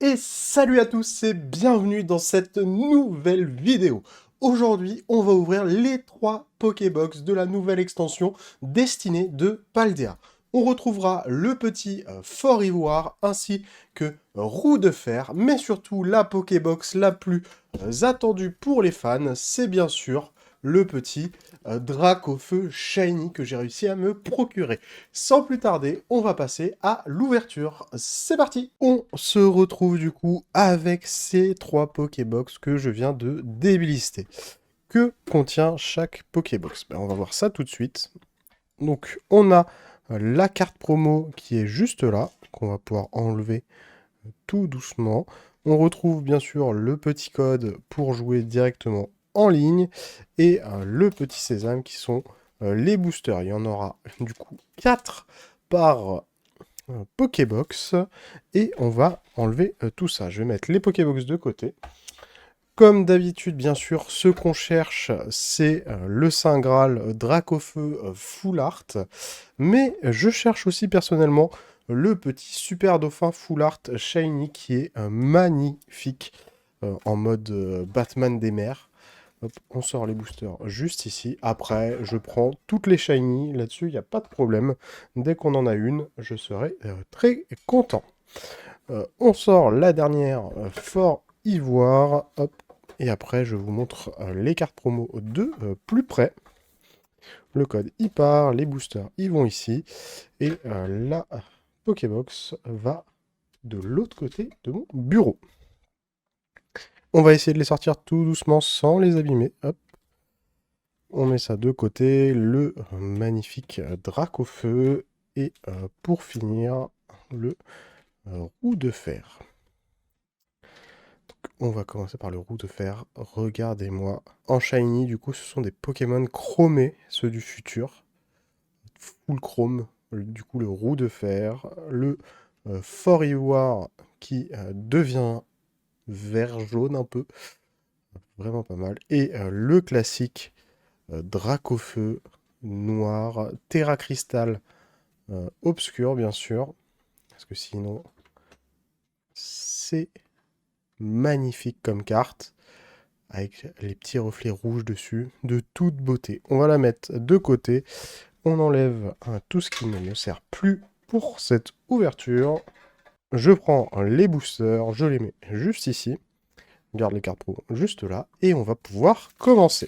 Et salut à tous et bienvenue dans cette nouvelle vidéo. Aujourd'hui, on va ouvrir les 3 Pokébox de la nouvelle extension destinée de Paldea. On retrouvera le petit Fort Ivoire ainsi que Roue de Fer, mais surtout la Pokébox la plus attendue pour les fans, c'est bien sûr le petit Dracofeu Shiny que j'ai réussi à me procurer. Sans plus tarder, on va passer à l'ouverture. C'est parti! On se retrouve du coup avec ces 3 Pokébox que je viens de délister. Que contient chaque Pokébox? On va voir ça tout de suite. Donc on a la carte promo qui est juste là, qu'on va pouvoir enlever tout doucement. On retrouve bien sûr le petit code pour jouer directement en ligne et le petit sésame qui sont les boosters. Il y en aura du coup 4 par Pokébox et on va enlever tout ça. Je vais mettre les Pokébox de côté. Comme d'habitude, bien sûr, ce qu'on cherche, c'est le Saint Graal Dracofeu Full Art. Mais je cherche aussi personnellement le petit Super Dauphin Full Art Shiny qui est magnifique en mode Batman des mers. Hop, on sort les boosters juste ici. Après, je prends toutes les shiny. Là-dessus, il n'y a pas de problème. Dès qu'on en a une, je serai très content. On sort la dernière Fort Ivoire. Hop. Et après, je vous montre les cartes promo de plus près. Le code y part, les boosters ils vont ici. Et la Pokébox va de l'autre côté de mon bureau. On va essayer de les sortir tout doucement sans les abîmer. Hop. On met ça de côté, le magnifique Dracofeu, et pour finir, le Roue de Fer. Donc, on va commencer par le Roue de Fer. Regardez-moi. En shiny, du coup, ce sont des Pokémon chromés, ceux du futur. Full chrome, du coup, le Roue de Fer. Le Fort Ivoire qui devient vert-jaune un peu. Vraiment pas mal. Et le classique Dracofeu noir, Terra Cristal obscur, bien sûr. Parce que sinon, c'est magnifique comme carte. Avec les petits reflets rouges dessus, de toute beauté. On va la mettre de côté. On enlève tout ce qui ne me sert plus pour cette ouverture. Je prends les boosters, je les mets juste ici. On garde les cartes pro juste là. Et on va pouvoir commencer.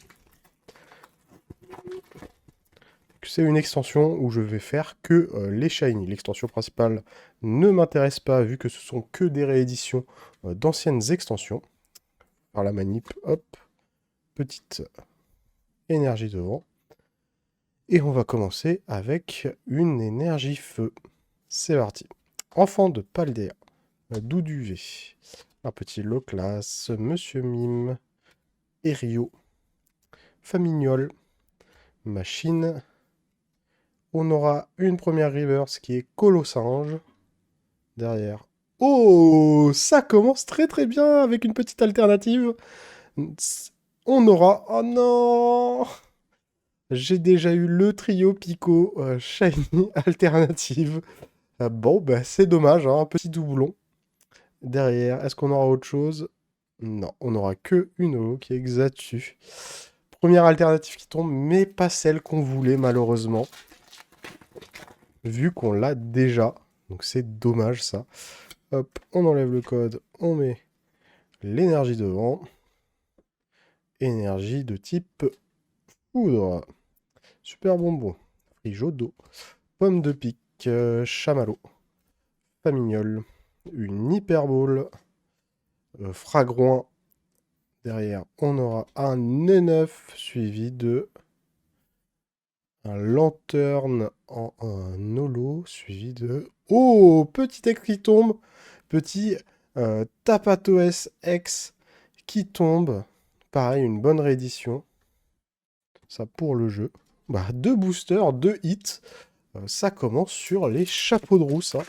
C'est une extension où je vais faire que les shiny. L'extension principale ne m'intéresse pas vu que ce sont que des rééditions d'anciennes extensions. Par la manip, hop, petite énergie devant. Et on va commencer avec une énergie feu. C'est parti. Enfant de Paldea, Douduvé, un petit low class, Monsieur Mime, Erio, Famignol, Machine. On aura une première reverse qui est Colossinge. Derrière. Oh, ça commence très très bien avec une petite alternative. On aura... Oh non! J'ai déjà eu le trio Pico Shiny alternative. Bon, bah c'est dommage, hein, un petit doublon. Derrière, est-ce qu'on aura autre chose? Non, on n'aura que une holo qui est Xatu. Première alternative qui tombe, mais pas celle qu'on voulait malheureusement. Vu qu'on l'a déjà. Donc c'est dommage ça. Hop, on enlève le code, on met l'énergie devant. Énergie de type foudre. Super bonbon. Frijodo. Pomme de pique. Chamallow. Famignol. Une hyperbole. Fragouin. Derrière, on aura un E9 suivi de un lanterne en un holo suivi de... Oh, petit X qui tombe. Petit Tapatoes X qui tombe. Pareil, une bonne réédition. Ça pour le jeu. Bah, 2 boosters, 2 hits. Ça commence sur les chapeaux de roue, ça.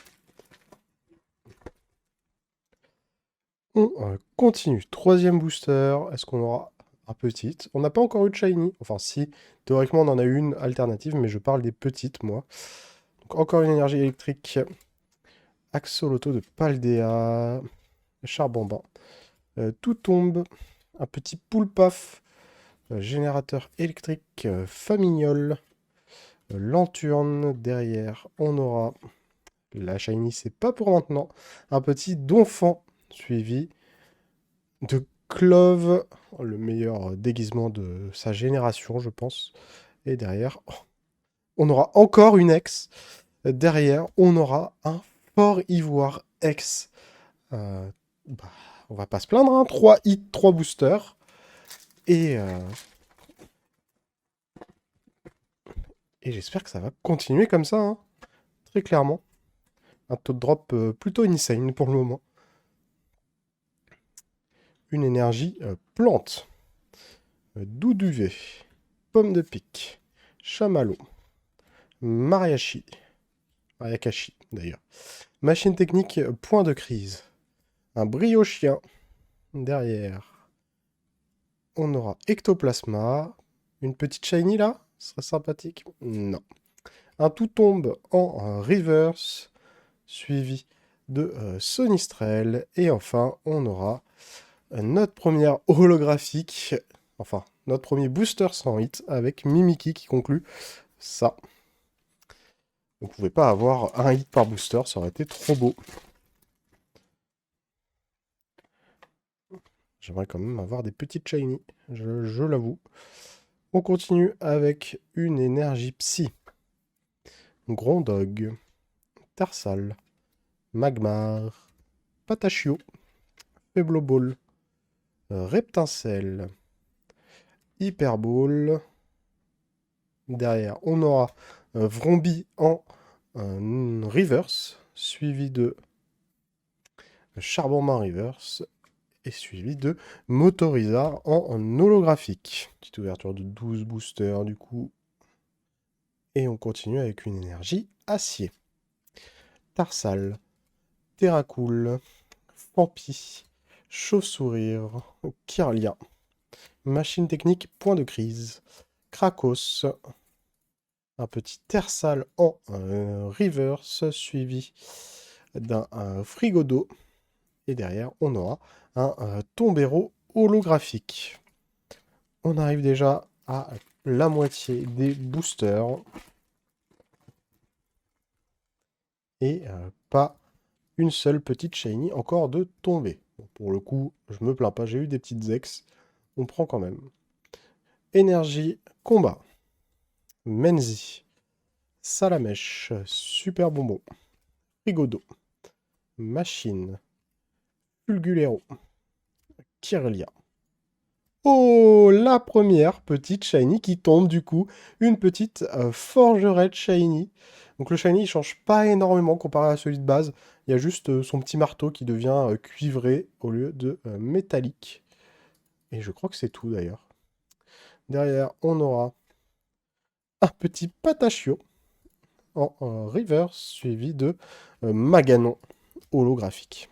On continue. Troisième booster. Est-ce qu'on aura un petit? On n'a pas encore eu de shiny. Enfin, si. Théoriquement, on en a une alternative, mais je parle des petites, moi. Donc, encore une énergie électrique. Axolotl de Paldea. Charbon. Tout tombe. Un petit poule paf. Générateur électrique Famignol. Lanturne. Derrière, on aura la shiny, c'est pas pour maintenant. Un petit Donphan suivi de Clove, le meilleur déguisement de sa génération, je pense. Et derrière, on aura encore une ex. Derrière, on aura un Fort Ivoire ex. Euh, bah, on va pas se plaindre, hein. 3 hits, 3 boosters. Et, euh, et j'espère que ça va continuer comme ça, hein. Très clairement. Un taux de drop plutôt insane pour le moment. Une énergie plante. Douduvet. Pomme de pique. Chamallow. Mariachi. Ayakashi, d'ailleurs. Machine technique, point de crise. Un briochien. Derrière, on aura ectoplasma. Une petite shiny là, ce serait sympathique. Non. Un tout tombe en reverse, suivi de Sonistrel. Et enfin, on aura notre première holographique, enfin, notre premier booster sans hit avec Mimikyu qui conclut ça. On pouvait pas avoir un hit par booster, ça aurait été trop beau. J'aimerais quand même avoir des petites shiny, je l'avoue. On continue avec une énergie psy. Grondog, Tarsal, Magmar, Patachio, Febloball, Reptincelle, Hyperball. Derrière, on aura Vrombi en reverse, suivi de Charbonman reverse, et suivi de Motoriza en holographique. Petite ouverture de 12 boosters du coup. Et on continue avec une énergie acier. Tarsal, Terracool, Fampi, Chauve-Sourire, Kirlia, Machine technique, point de crise, Krakos, un petit Tersal en reverse, suivi d'un Frigodo. Et derrière, on aura un Tombero holographique. On arrive déjà à la moitié des boosters. Et pas une seule petite shiny encore de tomber. Bon, pour le coup, je me plains pas, j'ai eu des petites ex. On prend quand même. Énergie, combat. Menzi. Salamèche. Super bonbon. Frigodo. Machine. Fulgulero. Kirlia. Oh, la première petite shiny qui tombe du coup. Une petite forgerette shiny. Donc le shiny, il change pas énormément comparé à celui de base. Il y a juste son petit marteau qui devient cuivré au lieu de métallique. Et je crois que c'est tout d'ailleurs. Derrière, on aura un petit Patachio en reverse, suivi de Maganon holographique.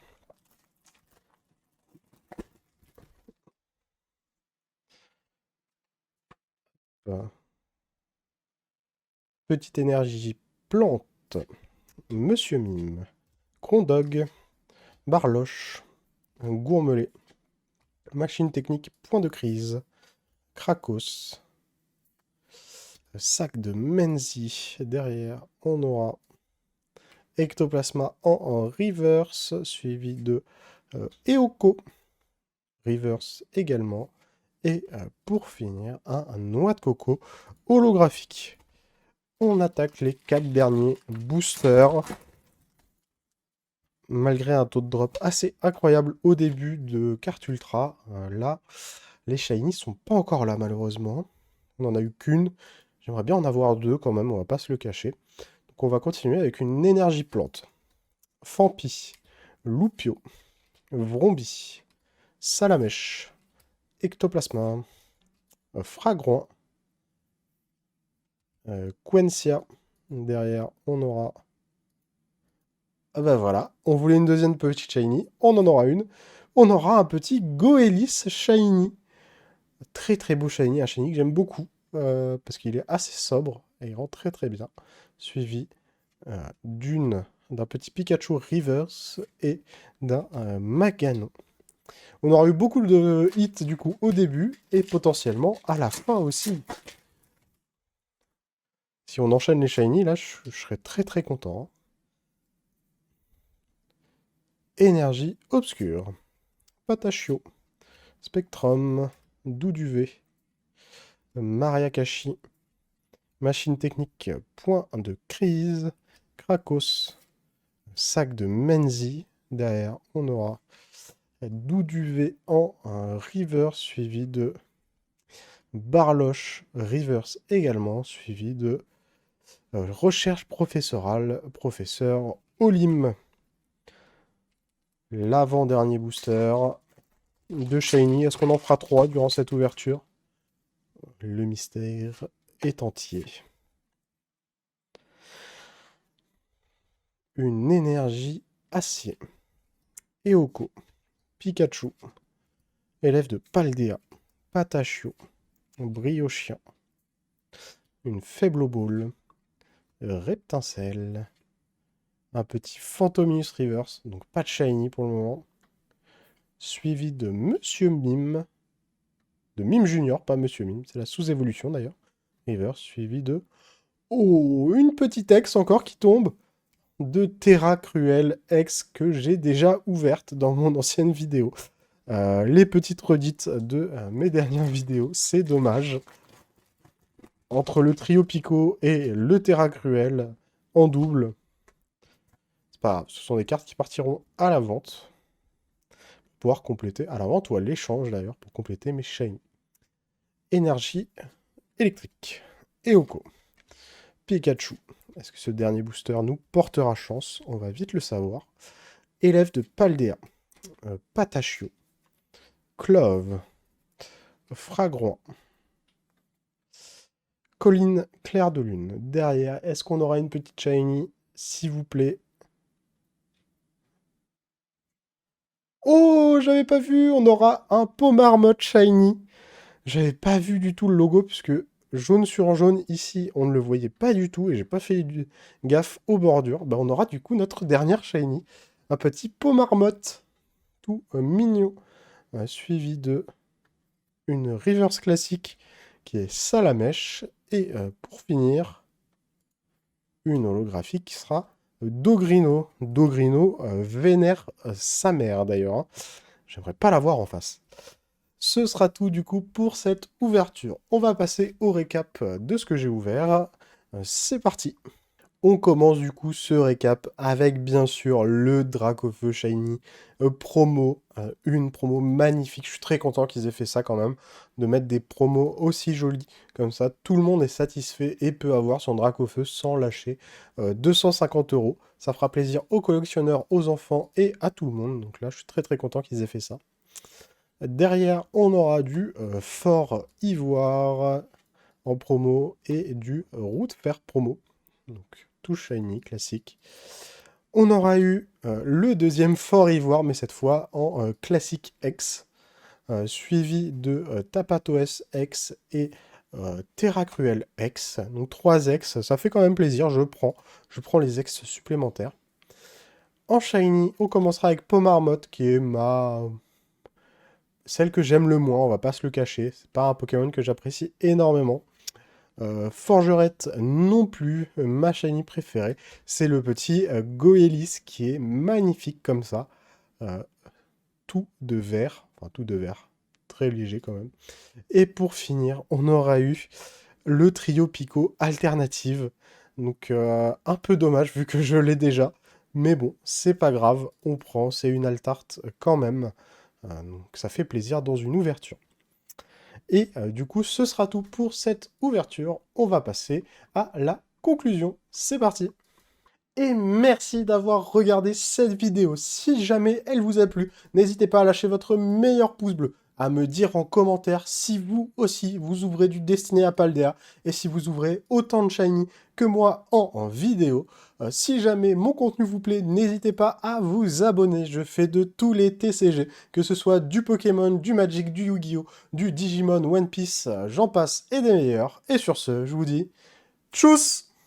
Petite énergie plante. Monsieur Mime. Grondog. Barloche. Gourmelet. Machine technique, point de crise. Krakos. Sac de Menzi. Derrière, on aura Ectoplasma en reverse, suivi de Eoko. Reverse également. Et pour finir, un noix de coco holographique. On attaque les 4 derniers boosters. Malgré un taux de drop assez incroyable au début de carte ultra, là, les shinies sont pas encore là malheureusement. On n'en a eu qu'une. J'aimerais bien en avoir deux quand même, on va pas se le cacher. Donc on va continuer avec une énergie plante. Fampi, Loupio, Vrombi, Salamèche, Ectoplasma, Fragron, Quencia. Derrière, on aura... Ah bah voilà, on voulait une deuxième petite shiny, on en aura une. On aura un petit Goelis shiny. Très très beau shiny, un shiny que j'aime beaucoup. Parce qu'il est assez sobre et il rend très très bien. Suivi d'une d'un petit Pikachu Reverse et d'un Maganon. On aura eu beaucoup de hits du coup au début et potentiellement à la fin aussi. Si on enchaîne les shiny, là, je serais très très content. Énergie obscure. Patachio. Spectrum. Douduvé. Mariakashi. Machine technique. Point de crise. Krakos. Sac de Menzi. Derrière, on aura Douduvé en reverse suivi de Barloche reverse également suivi de recherche professorale, professeur Olim. L'avant-dernier booster de Shiny. Est-ce qu'on en fera 3 durant cette ouverture? Le mystère est entier. Une énergie acier. Eoko. Pikachu. Élève de Paldea. Patachio. Briochien. Une faible boule. Reptincelle. Un petit Phantominus Reverse, donc pas de Shiny pour le moment. Suivi de Monsieur Mime. De Mime Junior, pas Monsieur Mime, c'est la sous-évolution d'ailleurs. Reverse, suivi de... Oh, une petite ex encore qui tombe. De Terra Cruel ex que j'ai déjà ouverte dans mon ancienne vidéo. Les petites redites de mes dernières vidéos, c'est dommage. Entre le trio Pico et le Terra Cruel en double... Pas grave, ce sont des cartes qui partiront à la vente. Pour pouvoir compléter, à la vente ou à l'échange d'ailleurs, pour compléter mes shiny. Énergie électrique. Eoko. Pikachu. Est-ce que ce dernier booster nous portera chance? On va vite le savoir. Élève de Paldea. Patachio. Clove. Fragrant. Colline claire de lune. Derrière, est-ce qu'on aura une petite shiny? S'il vous plaît. Oh, j'avais pas vu, on aura un Pomarmotte Shiny. J'avais pas vu du tout le logo, puisque jaune sur jaune, ici, on ne le voyait pas du tout, et j'ai pas fait gaffe aux bordures. Bah, on aura du coup notre dernière Shiny. Un petit Pomarmotte, tout mignon, suivi de une Reverse classique, qui est Salamèche, et pour finir, une holographique qui sera... Dogrino. Dogrino vénère sa mère d'ailleurs. Hein. J'aimerais pas la voir en face. Ce sera tout du coup pour cette ouverture. On va passer au récap de ce que j'ai ouvert. C'est parti. On commence du coup ce récap avec bien sûr le Dracofeu Shiny promo. Une promo magnifique. Je suis très content qu'ils aient fait ça quand même. De mettre des promos aussi jolies comme ça. Tout le monde est satisfait et peut avoir son Dracofeu sans lâcher 250 €. Ça fera plaisir aux collectionneurs, aux enfants et à tout le monde. Donc là, je suis très très content qu'ils aient fait ça. Derrière, on aura du Fort Ivoire en promo et du Route Fer promo. Donc tout shiny, classique. On aura eu le deuxième Fort Ivoire, mais cette fois en classique X, suivi de Tapatoes X et Terra Cruel X. Donc 3 X, ça fait quand même plaisir, je prends les X supplémentaires. En shiny, on commencera avec Pomarmotte, qui est celle que j'aime le moins, on va pas se le cacher. C'est pas un Pokémon que j'apprécie énormément. Forgerette non plus, ma shiny préférée, c'est le petit Goélis qui est magnifique comme ça. Tout de vert, enfin tout de vert, très léger quand même. Et pour finir, on aura eu le trio Pico alternative. Donc un peu dommage vu que je l'ai déjà. Mais bon, c'est pas grave, on prend, c'est une altarte quand même. Donc ça fait plaisir dans une ouverture. Et du coup, ce sera tout pour cette ouverture. On va passer à la conclusion. C'est parti! Et merci d'avoir regardé cette vidéo. Si jamais elle vous a plu, n'hésitez pas à lâcher votre meilleur pouce bleu, à me dire en commentaire si vous aussi vous ouvrez du Destiné à Paldea et si vous ouvrez autant de Shiny que moi en vidéo. Si jamais mon contenu vous plaît, n'hésitez pas à vous abonner. Je fais de tous les TCG, que ce soit du Pokémon, du Magic, du Yu-Gi-Oh, du Digimon, One Piece, j'en passe et des meilleurs. Et sur ce, je vous dis tchuss!